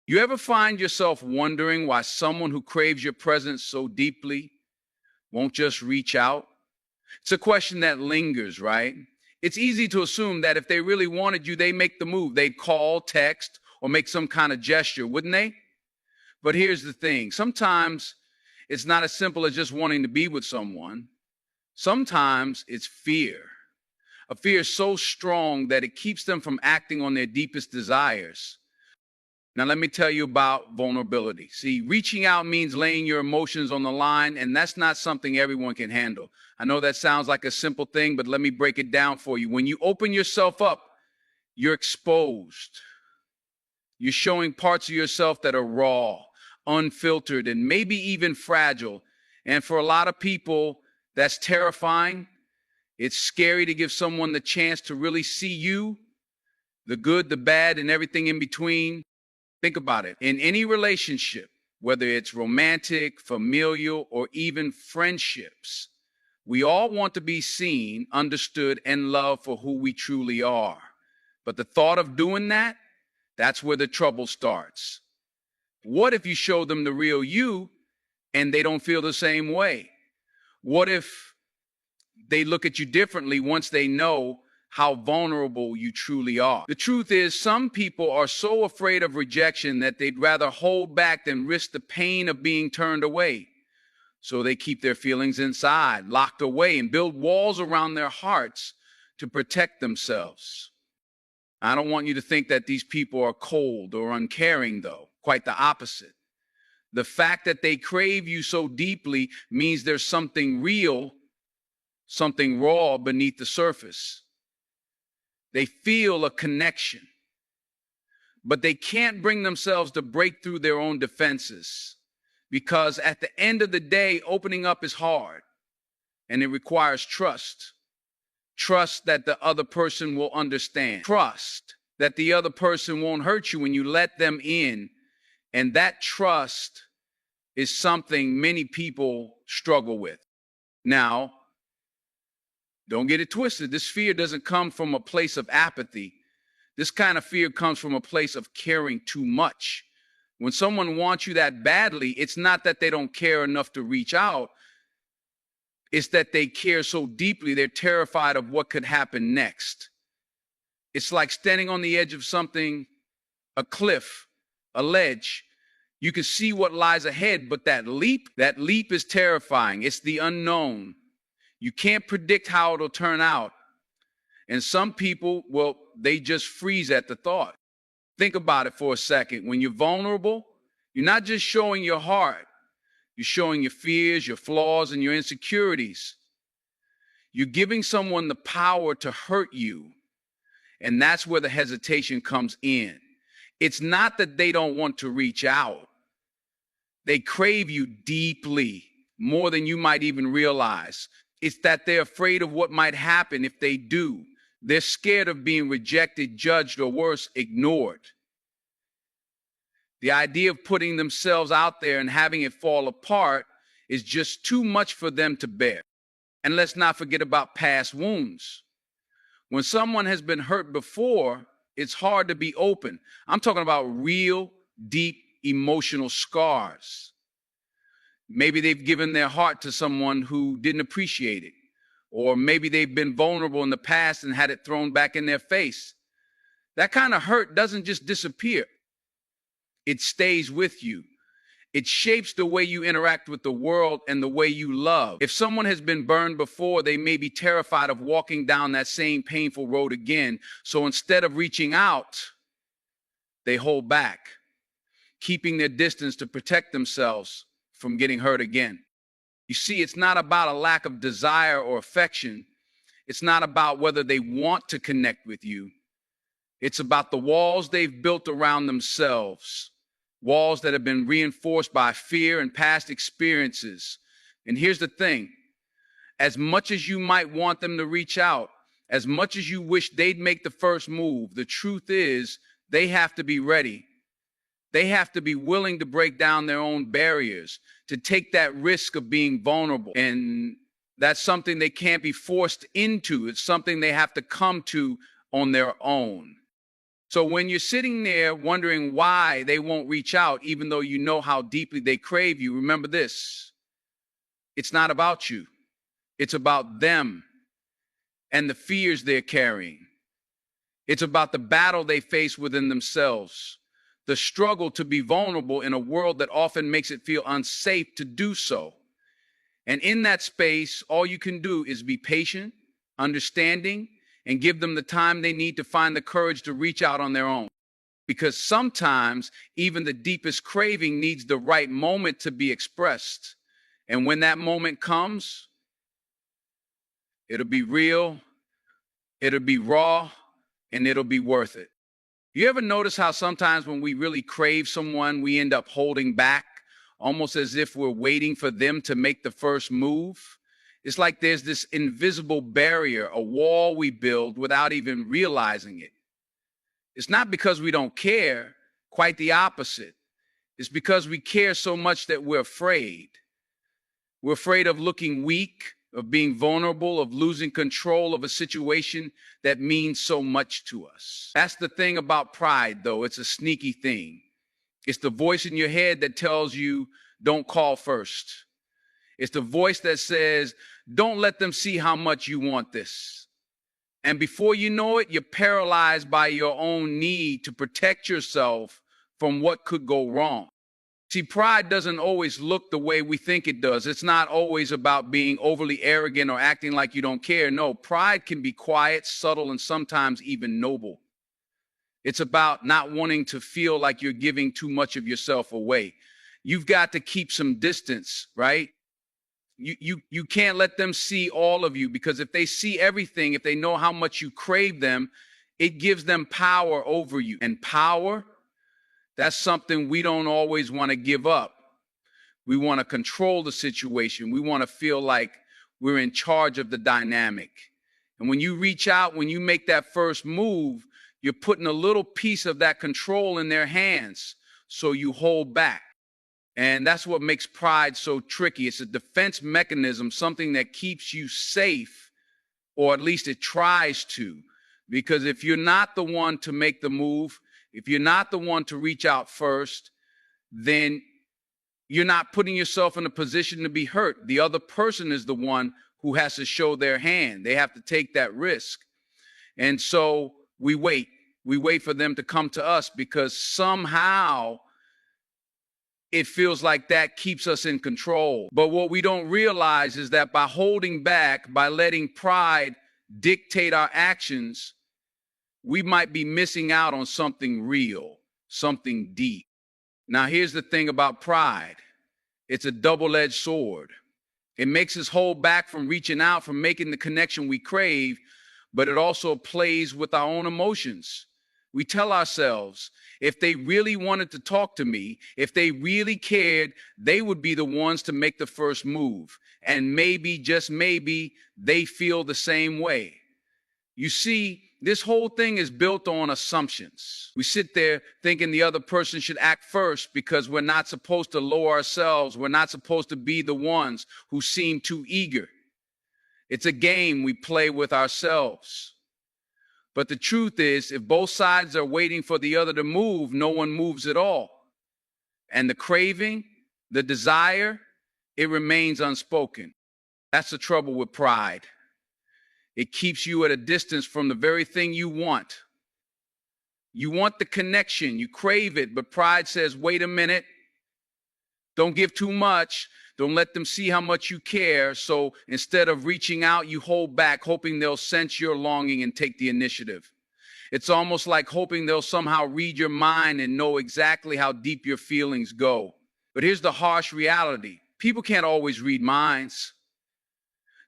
You ever find yourself wondering why someone who craves your presence so deeply won't just reach out? It's a question that lingers, right? It's easy to assume that if they really wanted you, they make the move. They'd call, text, or make some kind of gesture, wouldn't they? But here's the thing. Sometimes it's not as simple as just wanting to be with someone. Sometimes it's fear. A fear so strong that it keeps them from acting on their deepest desires. Now, let me tell you about vulnerability. See, reaching out means laying your emotions on the line, and that's not something everyone can handle. I know that sounds like a simple thing, but let me break it down for you. When you open yourself up, you're exposed. You're showing parts of yourself that are raw, unfiltered, and maybe even fragile. And for a lot of people, that's terrifying. It's scary to give someone the chance to really see you, the good, the bad, and everything in between. Think about it. In any relationship, whether it's romantic, familial, or even friendships, we all want to be seen, understood, and loved for who we truly are. But the thought of doing that, that's where the trouble starts. What if you show them the real you and they don't feel the same way? What if they look at you differently once they know how vulnerable you truly are? The truth is, some people are so afraid of rejection that they'd rather hold back than risk the pain of being turned away. So they keep their feelings inside, locked away, and build walls around their hearts to protect themselves. I don't want you to think that these people are cold or uncaring, though. Quite the opposite. The fact that they crave you so deeply means there's something real, something raw beneath the surface. They feel a connection, but they can't bring themselves to break through their own defenses, because at the end of the day, opening up is hard, and it requires trust. Trust that the other person will understand. Trust that the other person won't hurt you when you let them in. And that trust is something many people struggle with. Now, don't get it twisted. This fear doesn't come from a place of apathy. This kind of fear comes from a place of caring too much. When someone wants you that badly, it's not that they don't care enough to reach out. It's that they care so deeply, they're terrified of what could happen next. It's like standing on the edge of something, a cliff, a ledge. You can see what lies ahead, but that leap is terrifying. It's the unknown. You can't predict how it'll turn out. And some people, well, they just freeze at the thought. Think about it for a second. When you're vulnerable, you're not just showing your heart. You're showing your fears, your flaws, and your insecurities. You're giving someone the power to hurt you. And that's where the hesitation comes in. It's not that they don't want to reach out. They crave you deeply, more than you might even realize. It's that they're afraid of what might happen if they do. They're scared of being rejected, judged, or worse, ignored. The idea of putting themselves out there and having it fall apart is just too much for them to bear. And let's not forget about past wounds. When someone has been hurt before, it's hard to be open. I'm talking about real, deep, emotional scars. Maybe they've given their heart to someone who didn't appreciate it. Or maybe they've been vulnerable in the past and had it thrown back in their face. That kind of hurt doesn't just disappear. It stays with you. It shapes the way you interact with the world and the way you love. If someone has been burned before, they may be terrified of walking down that same painful road again. So instead of reaching out, they hold back, keeping their distance to protect themselves from getting hurt again. You see, it's not about a lack of desire or affection. It's not about whether they want to connect with you. It's about the walls they've built around themselves, walls that have been reinforced by fear and past experiences. And here's the thing, as much as you might want them to reach out, as much as you wish they'd make the first move, the truth is they have to be ready. They have to be willing to break down their own barriers, to take that risk of being vulnerable. And that's something they can't be forced into. It's something they have to come to on their own. So when you're sitting there wondering why they won't reach out, even though you know how deeply they crave you, remember this: it's not about you. It's about them and the fears they're carrying. It's about the battle they face within themselves, the struggle to be vulnerable in a world that often makes it feel unsafe to do so. And in that space, all you can do is be patient, understanding, and give them the time they need to find the courage to reach out on their own. Because sometimes even the deepest craving needs the right moment to be expressed. And when that moment comes, it'll be real, it'll be raw, and it'll be worth it. You ever notice how sometimes when we really crave someone, we end up holding back, almost as if we're waiting for them to make the first move? It's like there's this invisible barrier, a wall we build without even realizing it. It's not because we don't care, quite the opposite. It's because we care so much that we're afraid. We're afraid of looking weak, of being vulnerable, of losing control of a situation that means so much to us. That's the thing about pride, though. It's a sneaky thing. It's the voice in your head that tells you, don't call first. It's the voice that says, don't let them see how much you want this. And before you know it, you're paralyzed by your own need to protect yourself from what could go wrong. See, pride doesn't always look the way we think it does. It's not always about being overly arrogant or acting like you don't care. No, pride can be quiet, subtle, and sometimes even noble. It's about not wanting to feel like you're giving too much of yourself away. You've got to keep some distance, right? You can't let them see all of you, because if they see everything, if they know how much you crave them, it gives them power over you. And power, that's something we don't always want to give up. We want to control the situation. We want to feel like we're in charge of the dynamic. And when you reach out, when you make that first move, you're putting a little piece of that control in their hands. So you hold back. And that's what makes pride so tricky. It's a defense mechanism, something that keeps you safe, or at least it tries to. Because if you're not the one to make the move, if you're not the one to reach out first, then you're not putting yourself in a position to be hurt. The other person is the one who has to show their hand. They have to take that risk. And so we wait. We wait for them to come to us, because somehow it feels like that keeps us in control. But what we don't realize is that by holding back, by letting pride dictate our actions, we might be missing out on something real, something deep. Now, here's the thing about pride. It's a double-edged sword. It makes us hold back from reaching out, from making the connection we crave, but it also plays with our own emotions. We tell ourselves, if they really wanted to talk to me, if they really cared, they would be the ones to make the first move. And maybe, just maybe, they feel the same way. You see, this whole thing is built on assumptions. We sit there thinking the other person should act first because we're not supposed to lower ourselves. We're not supposed to be the ones who seem too eager. It's a game we play with ourselves. But the truth is, if both sides are waiting for the other to move, no one moves at all. And the craving, the desire, it remains unspoken. That's the trouble with pride. It keeps you at a distance from the very thing you want. You want the connection, you crave it, but pride says, wait a minute, don't give too much. Don't let them see how much you care. So instead of reaching out, you hold back, hoping they'll sense your longing and take the initiative. It's almost like hoping they'll somehow read your mind and know exactly how deep your feelings go. But here's the harsh reality. People can't always read minds.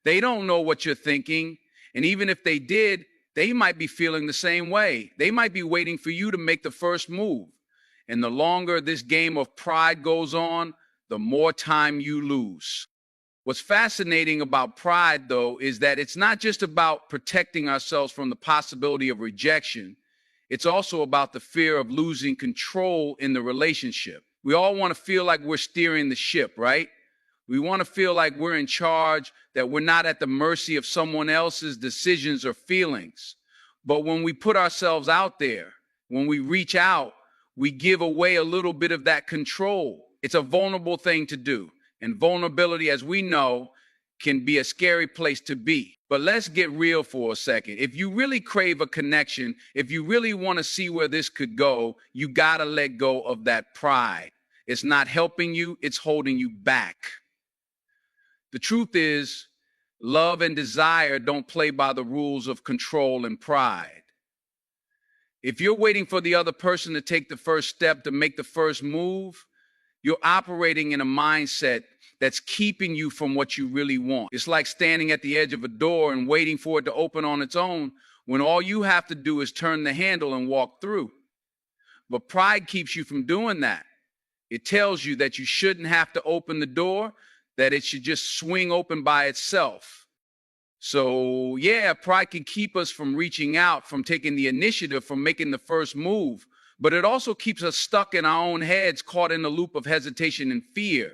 They don't know what you're thinking. And even if they did, they might be feeling the same way. They might be waiting for you to make the first move. And the longer this game of pride goes on, the more time you lose. What's fascinating about pride, though, is that it's not just about protecting ourselves from the possibility of rejection. It's also about the fear of losing control in the relationship. We all want to feel like we're steering the ship, right? We want to feel like we're in charge, that we're not at the mercy of someone else's decisions or feelings. But when we put ourselves out there, When we reach out, we give away a little bit of that control. It's a vulnerable thing to do. And vulnerability, as we know, can be a scary place to be. But let's get real for a second. If you really crave a connection, if you really want to see where this could go, you got to let go of that pride. It's not helping you, it's holding you back. The truth is, love and desire don't play by the rules of control and pride. If you're waiting for the other person to take the first step, to make the first move, you're operating in a mindset that's keeping you from what you really want. It's like standing at the edge of a door and waiting for it to open on its own when all you have to do is turn the handle and walk through. But pride keeps you from doing that. It tells you that you shouldn't have to open the door, that it should just swing open by itself. So yeah, pride can keep us from reaching out, from taking the initiative, from making the first move. But it also keeps us stuck in our own heads, caught in a loop of hesitation and fear.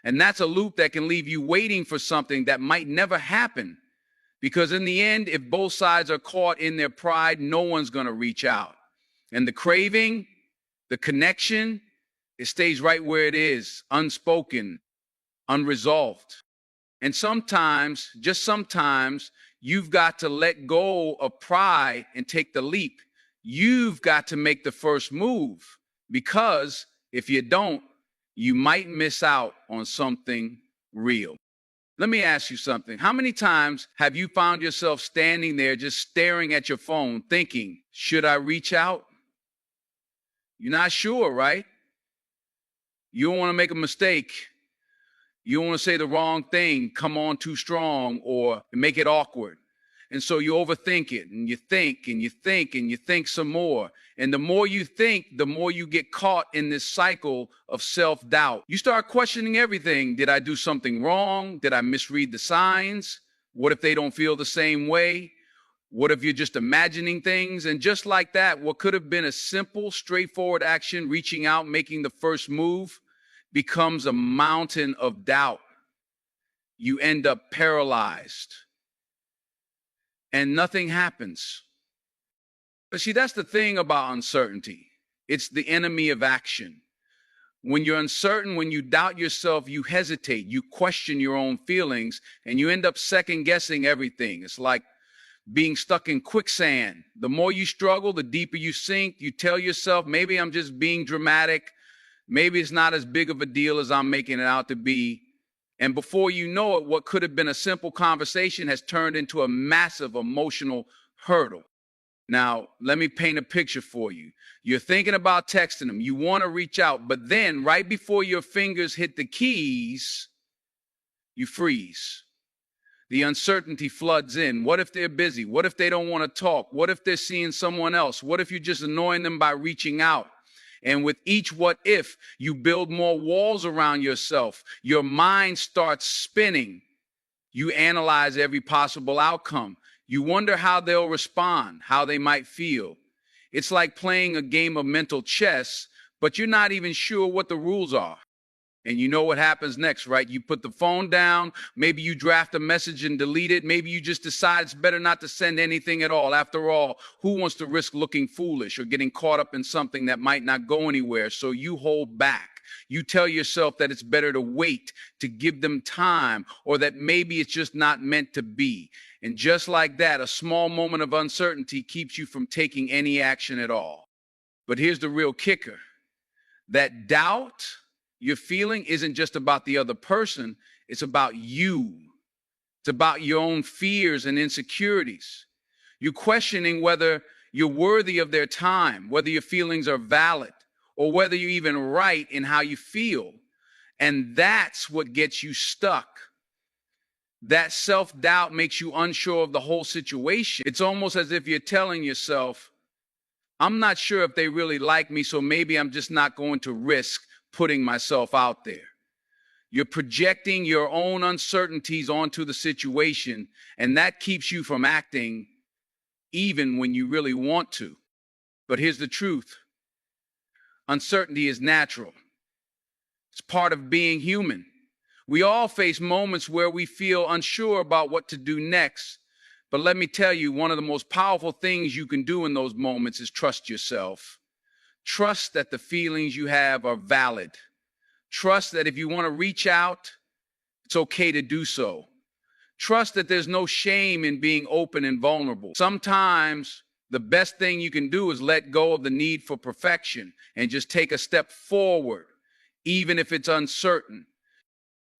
And that's a loop that can leave you waiting for something that might never happen. Because in the end, if both sides are caught in their pride, no one's going to reach out. And the craving, the connection, it stays right where it is, unspoken, unresolved. And sometimes, just sometimes, you've got to let go of pride and take the leap. You've got to make the first move, because if you don't, you might miss out on something real. Let me ask you something. How many times have you found yourself standing there just staring at your phone thinking, should I reach out? You're not sure, right? You don't want to make a mistake. You don't want to say the wrong thing, come on too strong, or make it awkward. And so you overthink it, and you think, and you think, and you think some more. And the more you think, the more you get caught in this cycle of self-doubt. You start questioning everything. Did I do something wrong? Did I misread the signs? What if they don't feel the same way? What if you're just imagining things? And just like that, what could have been a simple, straightforward action, reaching out, making the first move, becomes a mountain of doubt. You end up paralyzed. And nothing happens. But see, that's the thing about uncertainty. It's the enemy of action. When you're uncertain, when you doubt yourself, you hesitate, you question your own feelings, and you end up second guessing everything. It's like being stuck in quicksand. The more you struggle, the deeper you sink. You tell yourself, maybe I'm just being dramatic. Maybe it's not as big of a deal as I'm making it out to be. And before you know it, what could have been a simple conversation has turned into a massive emotional hurdle. Now, let me paint a picture for you. You're thinking about texting them. You want to reach out, but then right before your fingers hit the keys, you freeze. The uncertainty floods in. What if they're busy? What if they don't want to talk? What if they're seeing someone else? What if you're just annoying them by reaching out? And with each what if, you build more walls around yourself. Your mind starts spinning. You analyze every possible outcome. You wonder how they'll respond, how they might feel. It's like playing a game of mental chess, but you're not even sure what the rules are. And you know what happens next, right? You put the phone down, maybe you draft a message and delete it, maybe you just decide it's better not to send anything at all. After all, who wants to risk looking foolish or getting caught up in something that might not go anywhere? So you hold back. You tell yourself that it's better to wait, to give them time, or that maybe it's just not meant to be. And just like that, a small moment of uncertainty keeps you from taking any action at all. But here's the real kicker. That doubt you're feeling isn't just about the other person, it's about you. It's about your own fears and insecurities. You're questioning whether you're worthy of their time, whether your feelings are valid, or whether you're even right in how you feel. And that's what gets you stuck. That self-doubt makes you unsure of the whole situation. It's almost as if you're telling yourself, I'm not sure if they really like me, so maybe I'm just not going to risk putting myself out there. You're projecting your own uncertainties onto the situation, and that keeps you from acting even when you really want to. But here's the truth. Uncertainty is natural. It's part of being human. We all face moments where we feel unsure about what to do next, But let me tell you, one of the most powerful things you can do in those moments is trust yourself. Trust that the feelings you have are valid. Trust that if you want to reach out, it's okay to do so. Trust that there's no shame in being open and vulnerable. Sometimes the best thing you can do is let go of the need for perfection and just take a step forward, even if it's uncertain.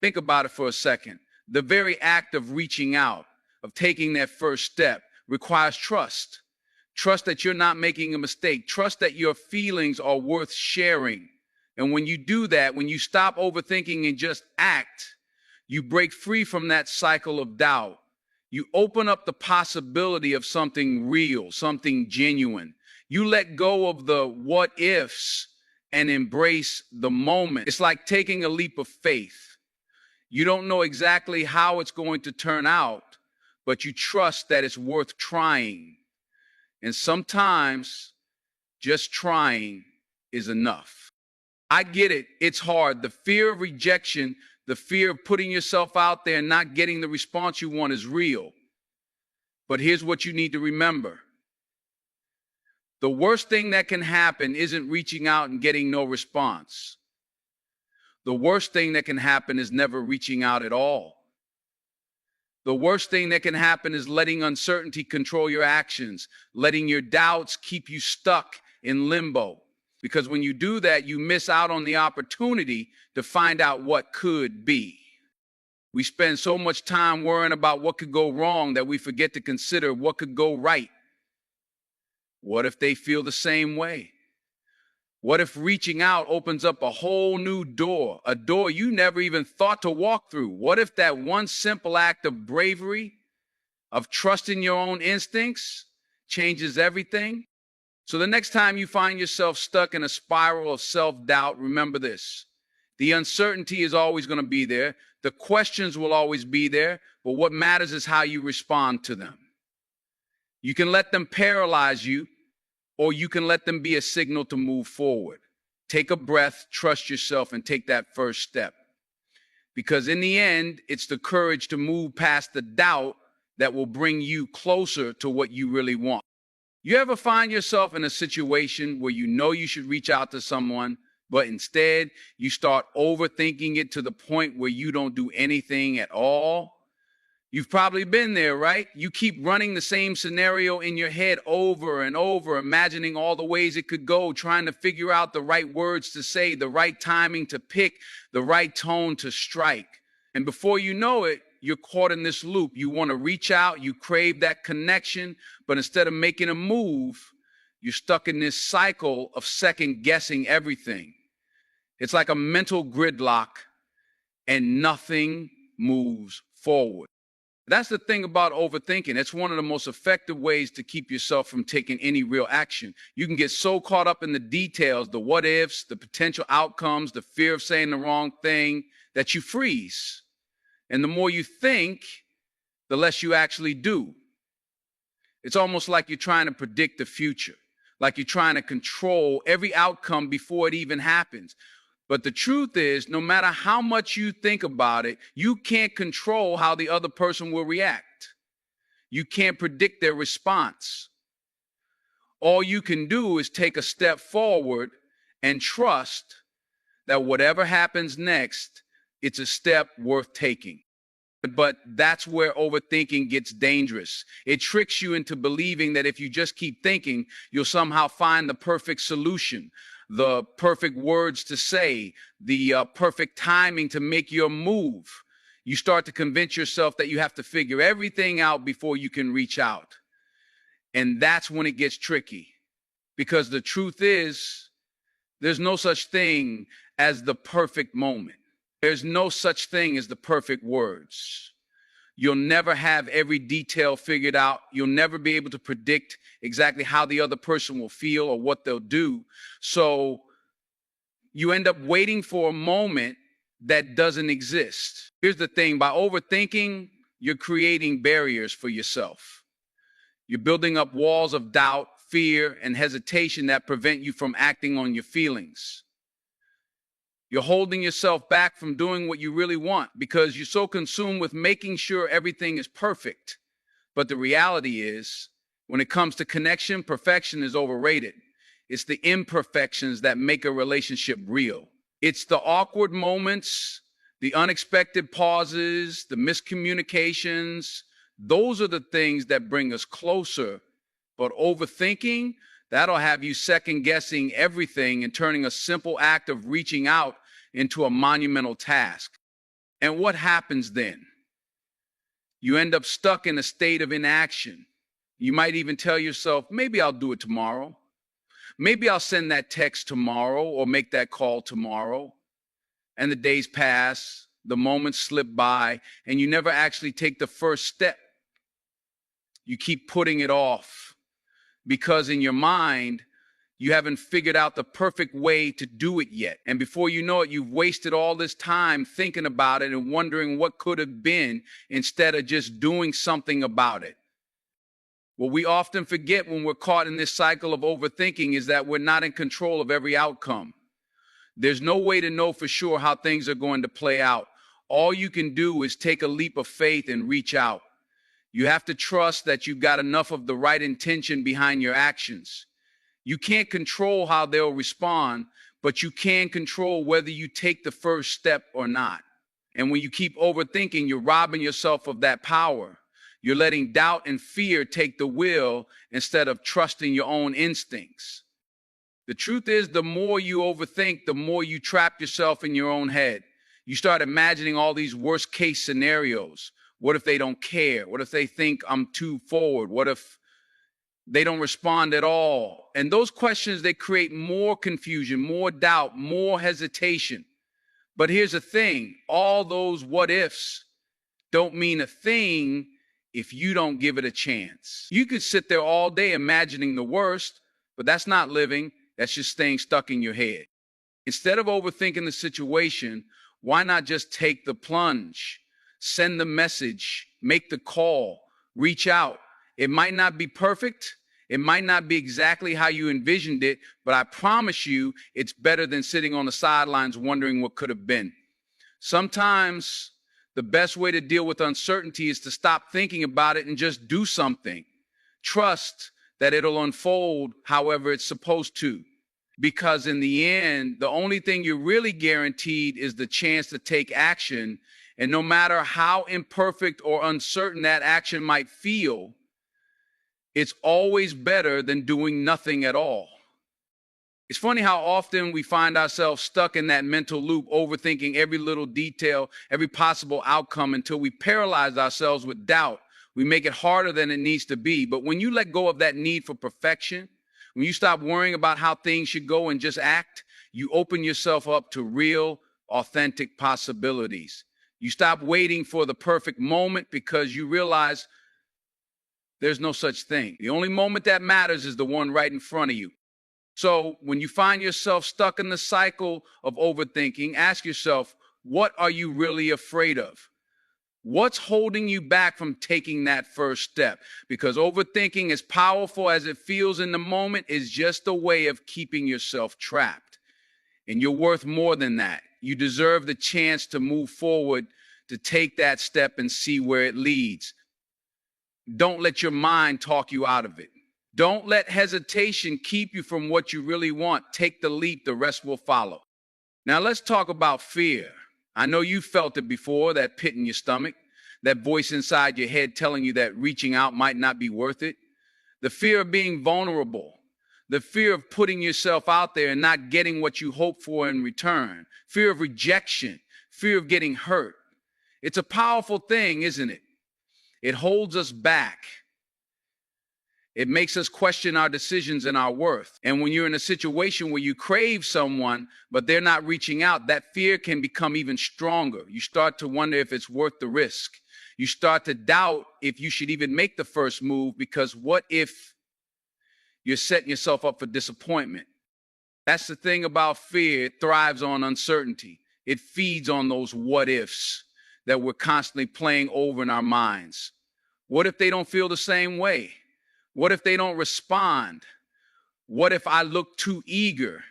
Think about it for a second. The very act of reaching out, of taking that first step, requires trust. Trust that you're not making a mistake. Trust that your feelings are worth sharing. And when you do that, when you stop overthinking and just act, you break free from that cycle of doubt. You open up the possibility of something real, something genuine. You let go of the what ifs and embrace the moment. It's like taking a leap of faith. You don't know exactly how it's going to turn out, but you trust that it's worth trying. And sometimes just trying is enough. I get it. It's hard. The fear of rejection, the fear of putting yourself out there and not getting the response you want is real. But here's what you need to remember. The worst thing that can happen isn't reaching out and getting no response. The worst thing that can happen is never reaching out at all. The worst thing that can happen is letting uncertainty control your actions, letting your doubts keep you stuck in limbo. Because when you do that, you miss out on the opportunity to find out what could be. We spend so much time worrying about what could go wrong that we forget to consider what could go right. What if they feel the same way? What if reaching out opens up a whole new door, a door you never even thought to walk through? What if that one simple act of bravery, of trusting your own instincts, changes everything? So the next time you find yourself stuck in a spiral of self-doubt, remember this. The uncertainty is always going to be there. The questions will always be there, but what matters is how you respond to them. You can let them paralyze you, or you can let them be a signal to move forward. Take a breath, trust yourself, and take that first step. Because in the end, it's the courage to move past the doubt that will bring you closer to what you really want. You ever find yourself in a situation where you know you should reach out to someone, but instead you start overthinking it to the point where you don't do anything at all? You've probably been there, right? You keep running the same scenario in your head over and over, imagining all the ways it could go, trying to figure out the right words to say, the right timing to pick, the right tone to strike. And before you know it, you're caught in this loop. You want to reach out, you crave that connection, but instead of making a move, you're stuck in this cycle of second guessing everything. It's like a mental gridlock and nothing moves forward. That's the thing about overthinking. It's one of the most effective ways to keep yourself from taking any real action. You can get so caught up in the details, the what ifs, the potential outcomes, the fear of saying the wrong thing, that you freeze. And the more you think, the less you actually do. It's almost like you're trying to predict the future, like you're trying to control every outcome before it even happens. But the truth is, no matter how much you think about it, you can't control how the other person will react. You can't predict their response. All you can do is take a step forward and trust that whatever happens next, it's a step worth taking. But that's where overthinking gets dangerous. It tricks you into believing that if you just keep thinking, you'll somehow find the perfect solution, the perfect words to say, the perfect timing to make your move. You start to convince yourself that you have to figure everything out before you can reach out. And that's when it gets tricky. Because the truth is, there's no such thing as the perfect moment. There's no such thing as the perfect words. You'll never have every detail figured out. You'll never be able to predict exactly how the other person will feel or what they'll do. So you end up waiting for a moment that doesn't exist. Here's the thing, by overthinking, you're creating barriers for yourself. You're building up walls of doubt, fear, and hesitation that prevent you from acting on your feelings. You're holding yourself back from doing what you really want because you're so consumed with making sure everything is perfect. But the reality is, when it comes to connection, perfection is overrated. It's the imperfections that make a relationship real. It's the awkward moments, the unexpected pauses, the miscommunications. Those are the things that bring us closer. But overthinking, that'll have you second guessing everything and turning a simple act of reaching out into a monumental task. And what happens then? You end up stuck in a state of inaction. You might even tell yourself, maybe I'll do it tomorrow. Maybe I'll send that text tomorrow or make that call tomorrow. And the days pass, the moments slip by, and you never actually take the first step. You keep putting it off because in your mind, you haven't figured out the perfect way to do it yet. And before you know it, you've wasted all this time thinking about it and wondering what could have been instead of just doing something about it. What we often forget when we're caught in this cycle of overthinking is that we're not in control of every outcome. There's no way to know for sure how things are going to play out. All you can do is take a leap of faith and reach out. You have to trust that you've got enough of the right intention behind your actions. You can't control how they'll respond, but you can control whether you take the first step or not. And when you keep overthinking, you're robbing yourself of that power. You're letting doubt and fear take the wheel instead of trusting your own instincts. The truth is, the more you overthink, the more you trap yourself in your own head. You start imagining all these worst case scenarios. What if they don't care? What if they think I'm too forward? What if they don't respond at all? And those questions, they create more confusion, more doubt, more hesitation. But here's the thing, all those what ifs don't mean a thing if you don't give it a chance. You could sit there all day imagining the worst, but that's not living, that's just staying stuck in your head. Instead of overthinking the situation, why not just take the plunge? Send the message, make the call, reach out. It might not be perfect. It might not be exactly how you envisioned it, but I promise you it's better than sitting on the sidelines wondering what could have been. Sometimes the best way to deal with uncertainty is to stop thinking about it and just do something. Trust that it'll unfold however it's supposed to. Because in the end, the only thing you're really guaranteed is the chance to take action. And no matter how imperfect or uncertain that action might feel, it's always better than doing nothing at all. It's funny how often we find ourselves stuck in that mental loop, overthinking every little detail, every possible outcome until we paralyze ourselves with doubt. We make it harder than it needs to be. But when you let go of that need for perfection, when you stop worrying about how things should go and just act, you open yourself up to real, authentic possibilities. You stop waiting for the perfect moment because you realize there's no such thing. The only moment that matters is the one right in front of you. So when you find yourself stuck in the cycle of overthinking, ask yourself, what are you really afraid of? What's holding you back from taking that first step? Because overthinking, as powerful as it feels in the moment, is just a way of keeping yourself trapped. And you're worth more than that. You deserve the chance to move forward, to take that step and see where it leads. Don't let your mind talk you out of it. Don't let hesitation keep you from what you really want. Take the leap, the rest will follow. Now let's talk about fear. I know you felt it before, that pit in your stomach, that voice inside your head telling you that reaching out might not be worth it. The fear of being vulnerable, the fear of putting yourself out there and not getting what you hope for in return, fear of rejection, fear of getting hurt. It's a powerful thing, isn't it? It holds us back. It makes us question our decisions and our worth. And when you're in a situation where you crave someone, but they're not reaching out, that fear can become even stronger. You start to wonder if it's worth the risk. You start to doubt if you should even make the first move, because what if you're setting yourself up for disappointment? That's the thing about fear. It thrives on uncertainty. It feeds on those what ifs that we're constantly playing over in our minds. What if they don't feel the same way? What if they don't respond? What if I look too eager?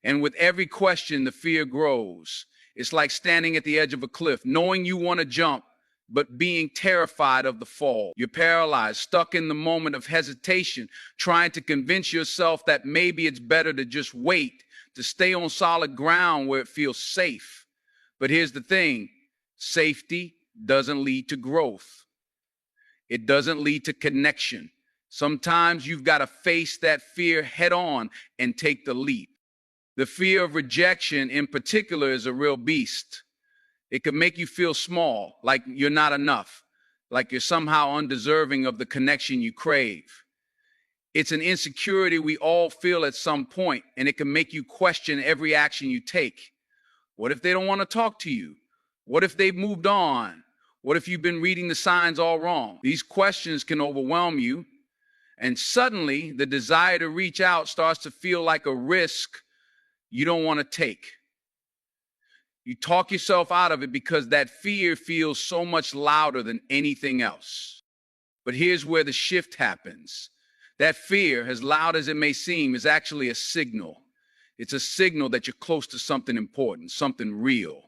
And with every question, the fear grows. It's like standing at the edge of a cliff, knowing you want to jump, but being terrified of the fall. You're paralyzed, stuck in the moment of hesitation, trying to convince yourself that maybe it's better to just wait, to stay on solid ground where it feels safe. But here's the thing, safety doesn't lead to growth. It doesn't lead to connection. Sometimes you've got to face that fear head on and take the leap. The fear of rejection in particular is a real beast. It can make you feel small, like you're not enough, like you're somehow undeserving of the connection you crave. It's an insecurity we all feel at some point, and it can make you question every action you take. What if they don't want to talk to you? What if they've moved on? What if you've been reading the signs all wrong? These questions can overwhelm you, and suddenly the desire to reach out starts to feel like a risk you don't want to take. You talk yourself out of it because that fear feels so much louder than anything else. But here's where the shift happens. That fear, as loud as it may seem, is actually a signal. It's a signal that you're close to something important, something real.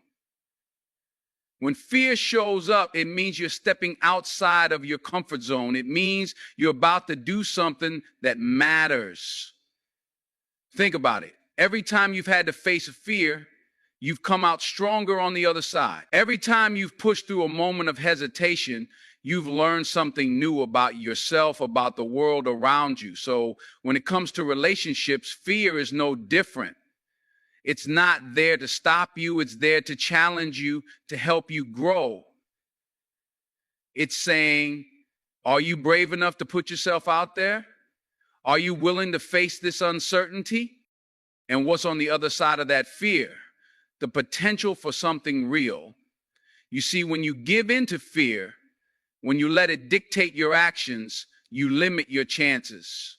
When fear shows up, it means you're stepping outside of your comfort zone. It means you're about to do something that matters. Think about it. Every time you've had to face a fear, you've come out stronger on the other side. Every time you've pushed through a moment of hesitation, you've learned something new about yourself, about the world around you. So when it comes to relationships, fear is no different. It's not there to stop you. It's there to challenge you, to help you grow. It's saying, are you brave enough to put yourself out there? Are you willing to face this uncertainty? And what's on the other side of that fear? The potential for something real. You see, when you give in to fear, when you let it dictate your actions, you limit your chances.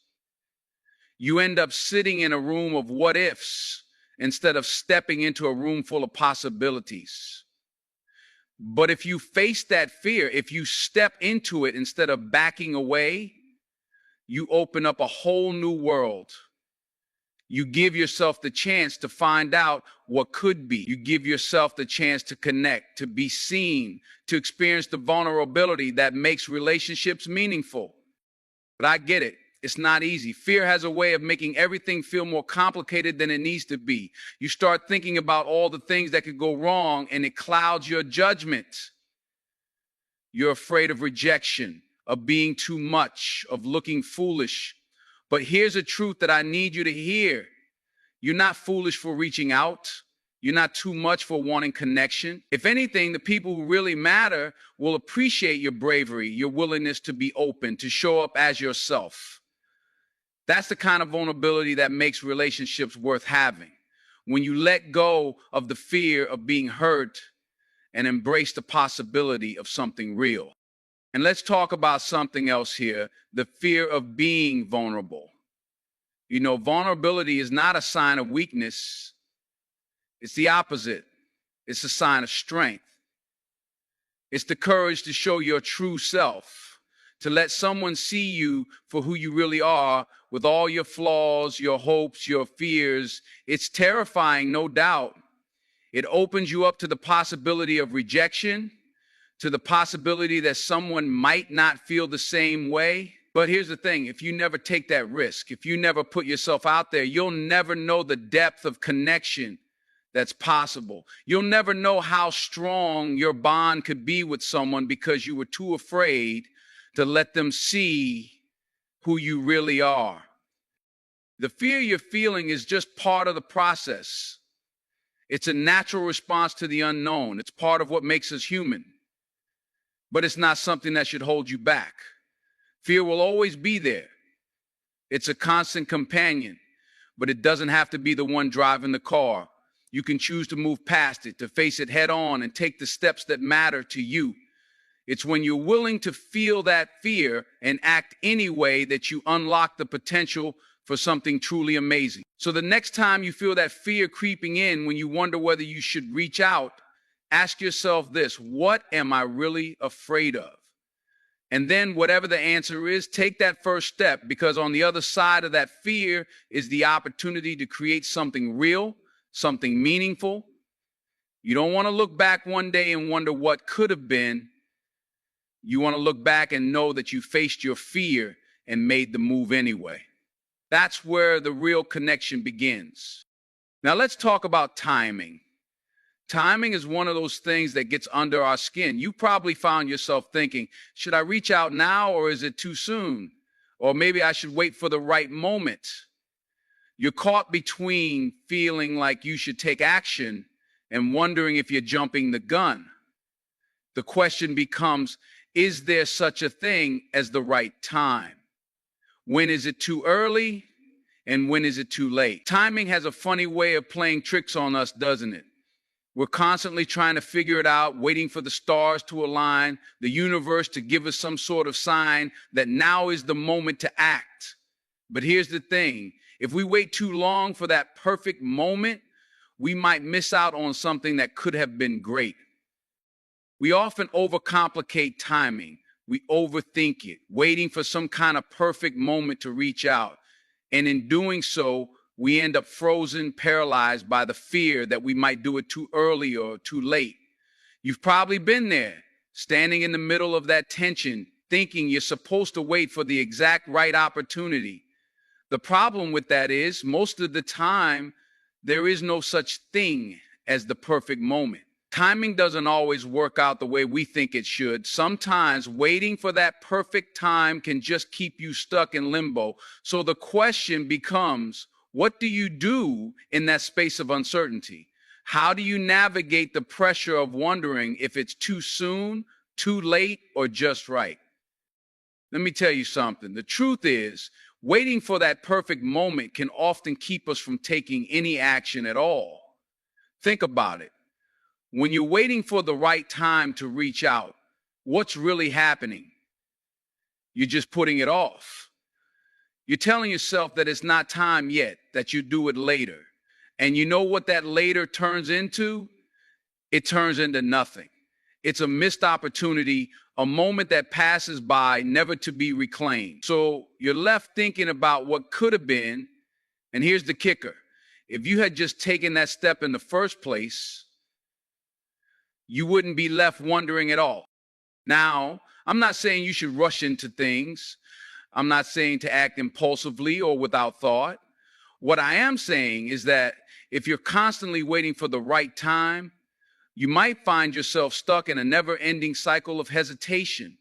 You end up sitting in a room of what ifs instead of stepping into a room full of possibilities. But if you face that fear, if you step into it instead of backing away, you open up a whole new world. You give yourself the chance to find out what could be. You give yourself the chance to connect, to be seen, to experience the vulnerability that makes relationships meaningful. But I get it. It's not easy. Fear has a way of making everything feel more complicated than it needs to be. You start thinking about all the things that could go wrong, and it clouds your judgment. You're afraid of rejection, of being too much, of looking foolish. But here's a truth that I need you to hear. You're not foolish for reaching out. You're not too much for wanting connection. If anything, the people who really matter will appreciate your bravery, your willingness to be open, to show up as yourself. That's the kind of vulnerability that makes relationships worth having. When you let go of the fear of being hurt and embrace the possibility of something real. And let's talk about something else here, the fear of being vulnerable. You know, vulnerability is not a sign of weakness. It's the opposite. It's a sign of strength. It's the courage to show your true self, to let someone see you for who you really are, with all your flaws, your hopes, your fears. It's terrifying, no doubt. It opens you up to the possibility of rejection, to the possibility that someone might not feel the same way. But here's the thing, if you never take that risk, if you never put yourself out there, you'll never know the depth of connection that's possible. You'll never know how strong your bond could be with someone because you were too afraid to let them see who you really are. The fear you're feeling is just part of the process. It's a natural response to the unknown. It's part of what makes us human. But it's not something that should hold you back. Fear will always be there. It's a constant companion, but it doesn't have to be the one driving the car. You can choose to move past it, to face it head on and take the steps that matter to you. It's when you're willing to feel that fear and act anyway that you unlock the potential for something truly amazing. So the next time you feel that fear creeping in, when you wonder whether you should reach out, ask yourself this: what am I really afraid of? And then whatever the answer is, take that first step, because on the other side of that fear is the opportunity to create something real, something meaningful. You don't want to look back one day and wonder what could have been. You want to look back and know that you faced your fear and made the move anyway. That's where the real connection begins. Now let's talk about timing. Timing is one of those things that gets under our skin. You probably found yourself thinking, should I reach out now or is it too soon? Or maybe I should wait for the right moment. You're caught between feeling like you should take action and wondering if you're jumping the gun. The question becomes, is there such a thing as the right time? When is it too early and when is it too late? Timing has a funny way of playing tricks on us, doesn't it? We're constantly trying to figure it out, waiting for the stars to align, the universe to give us some sort of sign that now is the moment to act. But here's the thing. If we wait too long for that perfect moment, we might miss out on something that could have been great. We often overcomplicate timing. We overthink it, waiting for some kind of perfect moment to reach out. And in doing so, we end up frozen, paralyzed by the fear that we might do it too early or too late. You've probably been there, standing in the middle of that tension, thinking you're supposed to wait for the exact right opportunity. The problem with that is, most of the time, there is no such thing as the perfect moment. Timing doesn't always work out the way we think it should. Sometimes waiting for that perfect time can just keep you stuck in limbo. So the question becomes, what do you do in that space of uncertainty? How do you navigate the pressure of wondering if it's too soon, too late, or just right? Let me tell you something. The truth is, waiting for that perfect moment can often keep us from taking any action at all. Think about it. When you're waiting for the right time to reach out, what's really happening? You're just putting it off. You're telling yourself that it's not time yet, that you do it later. And you know what that later turns into? It turns into nothing. It's a missed opportunity, a moment that passes by, never to be reclaimed. So you're left thinking about what could have been. And here's the kicker. If you had just taken that step in the first place, you wouldn't be left wondering at all. Now, I'm not saying you should rush into things. I'm not saying to act impulsively or without thought. What I am saying is that if you're constantly waiting for the right time, you might find yourself stuck in a never-ending cycle of hesitation.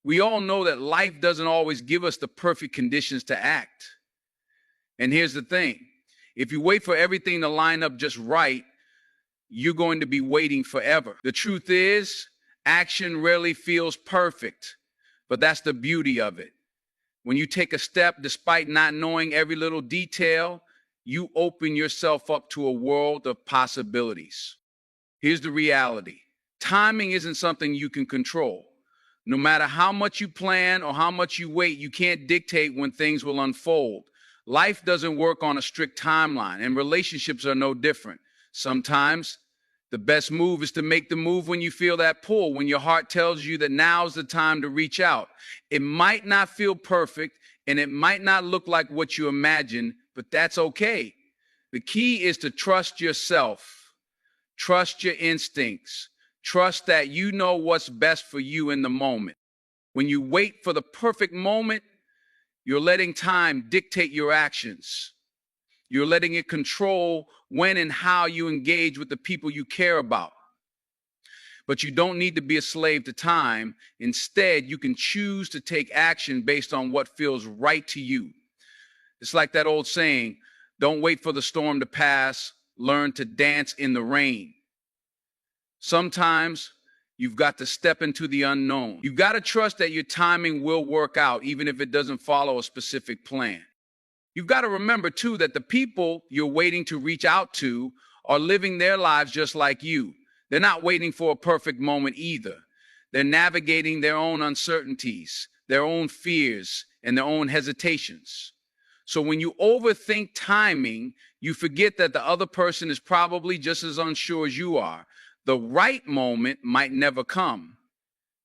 We all know that life doesn't always give us the perfect conditions to act. And here's the thing. If you wait for everything to line up just right, you're going to be waiting forever. The truth is, action rarely feels perfect, but that's the beauty of it. When you take a step despite not knowing every little detail, you open yourself up to a world of possibilities. Here's the reality. Timing isn't something you can control. No matter how much you plan or how much you wait, you can't dictate when things will unfold. Life doesn't work on a strict timeline, and relationships are no different. Sometimes the best move is to make the move when you feel that pull, when your heart tells you that now's the time to reach out. It might not feel perfect and it might not look like what you imagine, but that's okay. The key is to trust yourself, trust your instincts, trust that you know what's best for you in the moment. When you wait for the perfect moment, you're letting time dictate your actions. You're letting it control when and how you engage with the people you care about. But you don't need to be a slave to time. Instead, you can choose to take action based on what feels right to you. It's like that old saying, don't wait for the storm to pass, learn to dance in the rain. Sometimes you've got to step into the unknown. You've got to trust that your timing will work out, even if it doesn't follow a specific plan. You've got to remember, too, that the people you're waiting to reach out to are living their lives just like you. They're not waiting for a perfect moment either. They're navigating their own uncertainties, their own fears, and their own hesitations. So when you overthink timing, you forget that the other person is probably just as unsure as you are. The right moment might never come.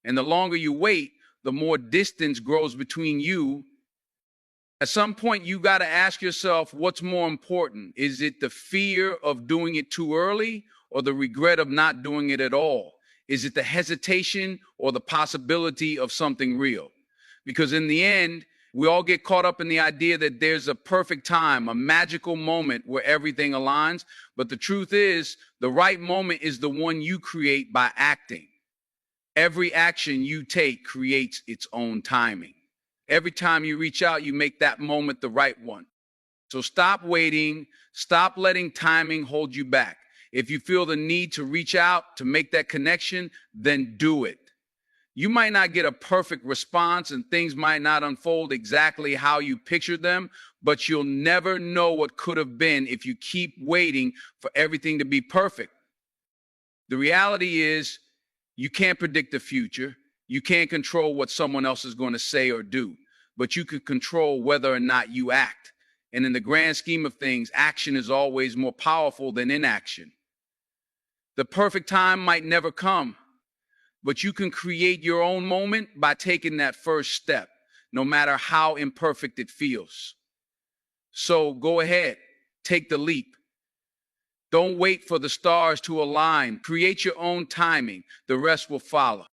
And the longer you wait, the more distance grows between you. At some point, you got to ask yourself, what's more important? Is it the fear of doing it too early or the regret of not doing it at all? Is it the hesitation or the possibility of something real? Because in the end, we all get caught up in the idea that there's a perfect time, a magical moment where everything aligns. But the truth is, the right moment is the one you create by acting. Every action you take creates its own timing. Every time you reach out, you make that moment the right one. So stop waiting. Stop letting timing hold you back. If you feel the need to reach out to make that connection, then do it. You might not get a perfect response and things might not unfold exactly how you pictured them, but you'll never know what could have been if you keep waiting for everything to be perfect. The reality is, you can't predict the future. You can't control what someone else is going to say or do, but you can control whether or not you act. And in the grand scheme of things, action is always more powerful than inaction. The perfect time might never come, but you can create your own moment by taking that first step, no matter how imperfect it feels. So go ahead, take the leap. Don't wait for the stars to align. Create your own timing. The rest will follow.